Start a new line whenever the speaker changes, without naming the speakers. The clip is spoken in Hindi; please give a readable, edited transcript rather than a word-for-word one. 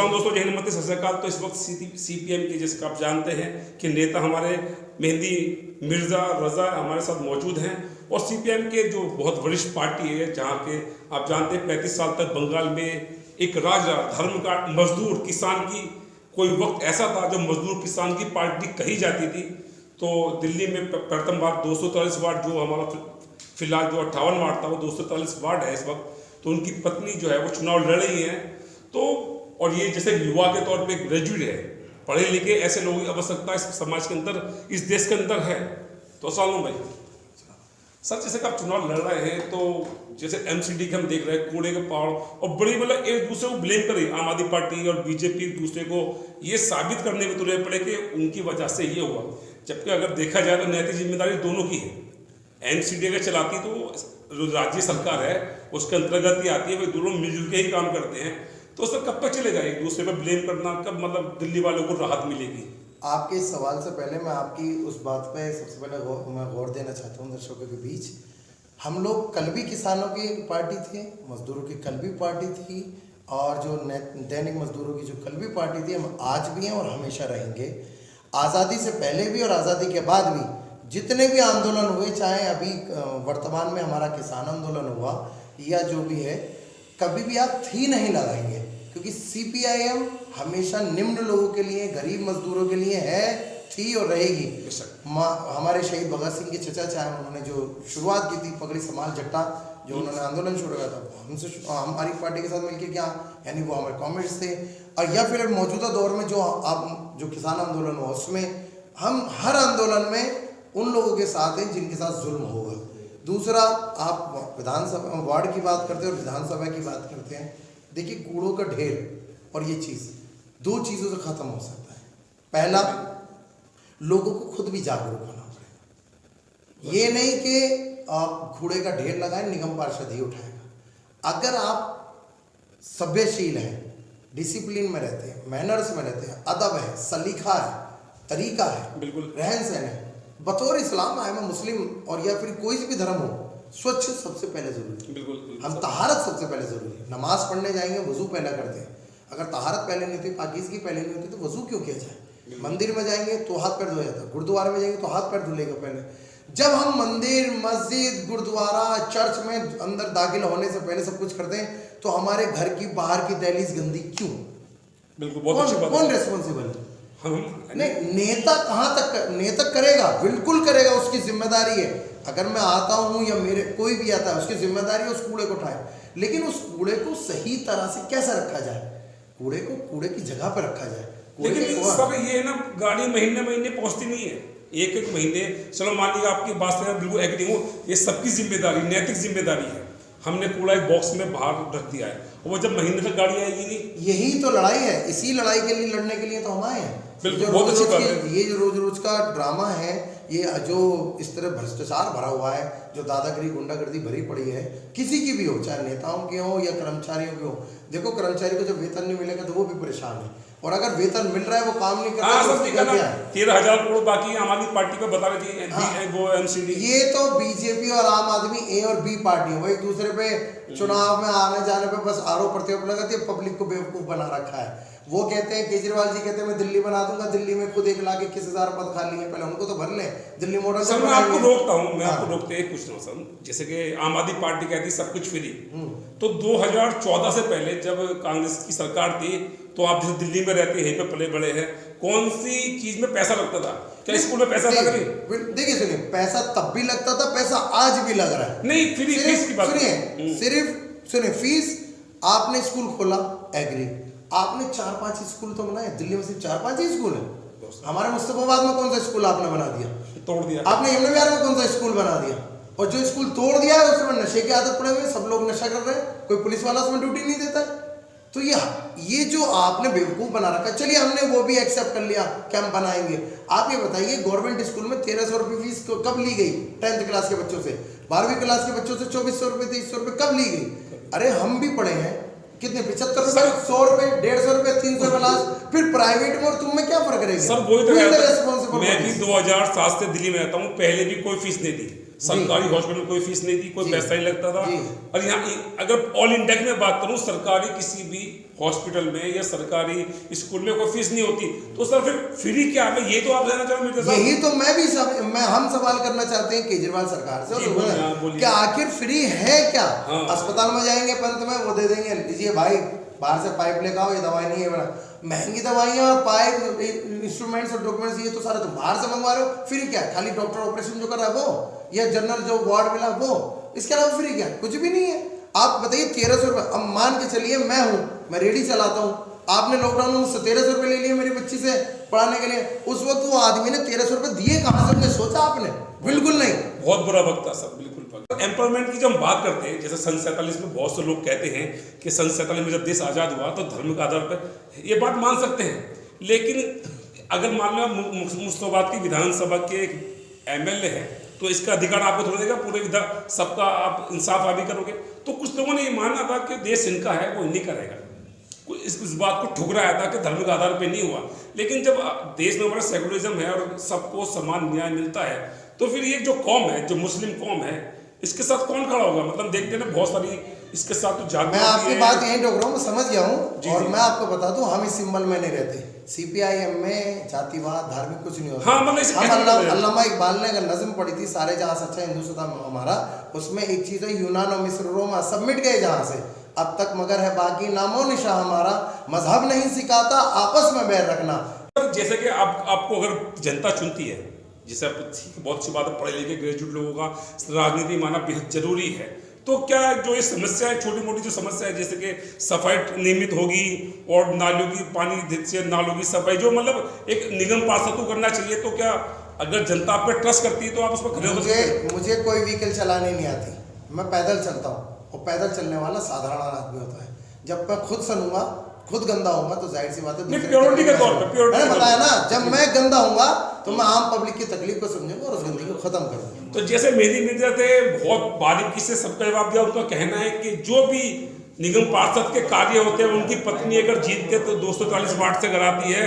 नमस्कार दोस्तों, जय हिंद, नमस्ते, सत श्री अकाल। तो इस वक्त सीपीएम के, जैसे आप जानते हैं कि नेता हमारे मेहंदी मिर्जा रजा हमारे साथ मौजूद हैं और सीपीएम के जो बहुत वरिष्ठ पार्टी है, जहाँ के आप जानते हैं 35 साल तक बंगाल में एक राज धर्म का मजदूर किसान की कोई वक्त ऐसा था जब मजदूर किसान की पार्टी कही जाती थी। तो दिल्ली में प्रथम बार 243 वार्ड जो हमारा फिलहाल जो 58 वार्ड था वो 243 वार्ड है इस वक्त। तो उनकी पत्नी जो है वो चुनाव लड़ रही हैं। तो और ये जैसे युवा के तौर पे ग्रेजुएट है, पढ़े लिखे ऐसे लोगों की आवश्यकता इस समाज के अंदर, इस देश के अंदर है। तो सालों भाई सर, जैसे कि आप चुनाव लड़ रहे हैं तो जैसे एमसीडी के हम देख रहे हैं कूड़े के पहाड़ और बड़ी मतलब एक दूसरे को ब्लेम कर रही है। आम आदमी पार्टी और बीजेपी एक दूसरे को ये साबित करने में तुले पड़े कि उनकी वजह से ये हुआ, जबकि अगर देखा जाए तो नैतिक जिम्मेदारी दोनों की है। एमसीडी अगर चलाती तो राज्य सरकार है उसके अंतर्गत ही आती है, वे दोनों मिलजुल के ही काम करते हैं। तो सर कब तक चलेगा एक दूसरे पर ब्लेम करना, कब मतलब दिल्ली वालों को राहत मिलेगी?
आपके इस सवाल से पहले मैं आपकी उस बात पे सबसे पहले मैं गौर देना चाहता हूँ दर्शकों के बीच। हम लोग कल भी किसानों की पार्टी थे, मजदूरों की कल भी पार्टी थी, और जो दैनिक मजदूरों की जो कल भी पार्टी थी, हम आज भी हैं और हमेशा रहेंगे। आज़ादी से पहले भी और आज़ादी के बाद भी जितने भी आंदोलन हुए, चाहे अभी वर्तमान में हमारा किसान आंदोलन हुआ या जो भी है, कभी भी आप थी नहीं लगाएंगे, क्योंकि सीपीआईएम हमेशा निम्न लोगों के लिए, गरीब मजदूरों के लिए है, थी और रहेगी। हमारे शहीद भगत सिंह के चचा, चाहे उन्होंने जो शुरुआत की थी पगड़ी समाल जट्टा, जो उन्होंने आंदोलन शुरू किया था, हमसे हमारी पार्टी के साथ मिलकर क्या, यानी वो हमारे कॉमरेड्स थे। और या फिर मौजूदा दौर में जो किसान आंदोलन हुआ, उसमें हम हर आंदोलन में उन लोगों के साथ हैं जिनके साथ जुल्म होगा। दूसरा, आप विधानसभा वार्ड की बात करते हैं और विधानसभा की बात करते हैं। देखिए, कूड़ों का ढेर और ये चीज़ दो चीज़ों से ख़त्म हो सकता है। पहला, लोगों को खुद भी जागरूक होना पड़ेगा। ये नहीं कि आप कूड़े का ढेर लगाएं, निगम पार्षद ही उठाएगा। अगर आप सभ्यशील हैं, डिसिप्लिन में रहते हैं, मैनर्स में रहते हैं, अदब है, सलीका है, तरीका है,
बिल्कुल
रहन सहन है, बतौर इस्लाम आए, मैं मुस्लिम और या फिर कोई भी धर्म हो, स्वच्छ सबसे पहले जरूरी है।
बिल्कुल
हम तहारत सबसे पहले जरूरी है। नमाज पढ़ने जाएंगे, वजू पहले करते हैं। अगर तहारत पहले नहीं होती, पाकीज़गी पहले नहीं होती, तो वजू क्यों किया जाए? मंदिर में जाएंगे तो हाथ पैर धोया जाता है, गुरुद्वारे में जाएंगे तो हाथ पैर धुलेगा पहले। जब हम मंदिर, मस्जिद, गुरुद्वारा, चर्च में अंदर दाखिल होने से पहले सब कुछ करते हैं, तो हमारे घर की बाहर की दहलीज गंदी क्यों?
बिल्कुल, बहुत अच्छी बात।
कौन रेस्पॉन्सिबल है?
नहीं,
नेता कहाँ तक, नेता करेगा, बिल्कुल करेगा, उसकी जिम्मेदारी है। अगर मैं आता हूँ या मेरे कोई भी आता है, उसकी जिम्मेदारी है उस कूड़े को उठाए, लेकिन उस कूड़े को सही तरह से कैसे रखा जाए? कूड़े को कूड़े की जगह पर रखा जाए।
लेकिन सब ये ना, गाड़ी महीने महीने पहुंचती नहीं है, एक एक महीने। चलो मान लीजिए आपकी बात से बिल्कुल एग्री हूँ, ये सबकी जिम्मेदारी, नैतिक जिम्मेदारी है। हमने कूड़ा एक बॉक्स में बाहर रख दिया है, और वो जब महीने तक गाड़ी आएगी नहीं।
यही तो लड़ाई है, इसी लड़ाई के लिए, लड़ने के लिए तो हम आए हैं।
बिल्कुल, बहुत अच्छी बात है।
ये जो रोज रोज का ड्रामा है, ये जो इस तरह भ्रष्टाचार भरा हुआ है, जो दादागिरी, गुंडागर्दी भरी पड़ी है, किसी की भी हो, चाहे नेताओं की हो या कर्मचारियों की हो। देखो, कर्मचारी को जब वेतन नहीं मिलेगा तो वो भी परेशान है, और अगर वेतन मिल रहा है, वो काम नहीं कर रहा,
13,000 करोड़ बाकी आम आदमी पार्टी को बता रही थी वो एमसीडी।
ये तो बीजेपी और आम आदमी, ए और बी पार्टी, वो एक दूसरे पे चुनाव में आने जाने पे बस आरोप प्रत्यारोप लगाती है, पब्लिक को बेवकूफ बना रखा है। वो कहते हैं, केजरीवाल जी कहते हैं मैं दिल्ली बना दूंगा, दिल्ली में खुद 1,21,000 पद खाली है, पहले उनको तो भर ले, दिल्ली मॉडल।
सर मैं आपको रोकता हूँ, मैं आपको रोकते कुछ ना सर, जैसे कि आम आदमी पार्टी कहती सब कुछ फ्री। तो 2014 से पहले जब कांग्रेस की सरकार थी, तो आप जैसे दिल्ली में रहते हैं, पे पले बड़े हैं, कौन सी चीज में पैसा लगता था? क्या स्कूल में पैसा लग रही?
देखिए सुनिए, पैसा तब भी लगता था, पैसा आज भी लग रहा है।
नहीं, फ्री फीस की बात
सुनिए, सिर्फ सुनिए, फीस आपने स्कूल खोला, एग्री, आपने 4-5 स्कूल तो बनाए। दिल्ली में सिर्फ 4-5 ही स्कूल है। हमारे मुस्तफाबाद में कौन सा स्कूल आपने बना दिया? तोड़ दिया। आपने यमुना विहार में कौन सा स्कूल बना दिया? और जो स्कूल तोड़ दिया है उसमें नशे की आदत पड़े हुए, सब लोग नशा कर रहे हैं, कोई पुलिस वाला उसमें ड्यूटी नहीं देता है। तो ये जो आपने बेवकूफ बना रखा, चलिए हमने वो भी एक्सेप्ट कर लिया कि हम बनाएंगे। आप ये बताइए, गवर्नमेंट स्कूल में 1,300 रुपये फीस कब ली गई? 10th क्लास के बच्चों से, 12वीं क्लास के बच्चों से 2,400 रुपये, 2,300 रुपये कब ली गई? अरे हम भी पढ़े हैं, कितने 75 रुपए, 100 रुपए, 150 रुपए, 300 रुपए, फिर प्राइवेट में और तुम में क्या फर्क रहेगा?
सर वही तो मैं भी 2007 से दिल्ली में रहता हूँ, पहले भी कोई फीस नहीं दी। सरकारी हॉस्पिटल कोई फीस नहीं थी, कोई पैसा नहीं लगता था।
जी।
और यहाँ अगर ऑल इंडिया की मैं बात करूँ, सरकारी किसी भी हॉस्पिटल में या सरकारी स्कूल में कोई फीस नहीं होती, तो सर फिर फ्री क्या है? ये तो आप जानना चाहोगे मिर्जा साहब?
यही तो हम सवाल करना चाहते हैं केजरीवाल सरकार से,
जी, बोलिए, हाँ, बोलिए।
कि आखिर फ्री है क्या?
हाँ।
अस्पताल में जाएंगे पंत में, वो दे देंगे, लीजिए भाई बाहर से पाइप लेकर आओ, ये दवाई नहीं है बड़ा महंगी दवाइयाँ और पाइप इंस्ट्रूमेंट्स और डॉक्यूमेंट्स, ये तो सारा तुम बाहर से मंगवा रहे हो। फ्री क्या? खाली डॉक्टर ऑपरेशन जो कर रहा है वो, या जनरल जो वार्ड मिला वो, इसके अलावा फ्री क्या? कुछ भी नहीं है। आप बताइए 1300 रुपये, अब मान के चलिए मैं रेडी चलाता हूँ, आपने लॉकडाउन में मुझसे 1300 रुपये ले लिए मेरी बच्ची से पढ़ाने के लिए, उस वक्त वो आदमी ने 1300 रुपये दिए कहाँ से? हमने सोचा आपने? बिल्कुल नहीं।
बहुत बुरा वक्त था सर, बिल्कुल। एम्पावरमेंट की जब हम बात करते हैं, जैसे सन 47 में बहुत से लोग कहते हैं कि सन 47 में जब देश आज़ाद हुआ तो धर्म के आधार पर, ये बात मान सकते हैं। लेकिन अगर मान लो मुर्शिदाबाद की विधानसभा के एक MLA है, तो इसका अधिकार आपको थोड़ा देगा, पूरे सबका आप इंसाफ आदि करोगे। तो कुछ लोगों ने ये माना था कि देश इनका है, वो नहीं करेगा, इस बात को ठुकराया था कि धर्म के आधार पे नहीं हुआ। लेकिन जब देश में हमारा सेकुलरिज्म है और सबको समान न्याय मिलता है, तो फिर ये जो कौम है, जो मुस्लिम कौम है, इसके साथ कौन खड़ा होगा? मतलब देखते हैं ना बहुत सारी इसके साथ तो जाति।
मैं आपकी बात यही टोक रहा हूँ, मैं समझ गया हूँ। और
जी।
मैं आपको बता दूं, हम इस सिंबल में नहीं रहते। CPIM में जातिवाद धार्मिक कुछ नहीं होता।
हाँ, मतलब
हम अल्लामा इकबाल ने अगर नज्म पढ़ी थी, सारे जहाँ सच्चा हिंदुस्तान हमारा, उसमें एक चीज़ है, यूनान और मिस्र रोमा सब मिट गए जहाँ से, अब तक मगर है बाकी नामो निशा हमारा, मजहब नहीं सिखाता आपस में बैर रखना।
जैसे कि आपको अगर जनता चुनती है, जैसे बहुत अच्छी बात है, पढ़े लिखे ग्रेजुएट लोगों का राजनीति माना बेहद जरूरी है, तो क्या जो ये समस्या है, छोटी मोटी जो समस्या है, जैसे कि सफाई नियमित होगी और नालियों की पानी से नालों की सफाई, जो मतलब एक निगम पार्षद को करना चाहिए, तो क्या अगर जनता आप पे ट्रस्ट करती है तो आप उस पर खड़े हो सकते हैं?
मुझे कोई व्हीकल चलाने नहीं आती, मैं पैदल चलता हूँ, और पैदल चलने वाला साधारण आदमी होता है। जब मैं खुद सनूंगा, खुद गंदा होऊंगा, तो जाहिर सी बात है
प्योरिटी के तौर पे,
मैंने बताया ना, जब मैं गंदा होऊंगा तो मैं आम पब्लिक की तकलीफ को समझूंगा और उस गंदगी को खत्म कर दूंगा।
तो जैसे मेहंदी मिर्जा थे, बहुत बारीकी से सबका जवाब दिया। उनका कहना है कि जो भी निगम पार्षद के कार्य होते हैं, उनकी पत्नी अगर जीत के तो 240 वाट से कराती है।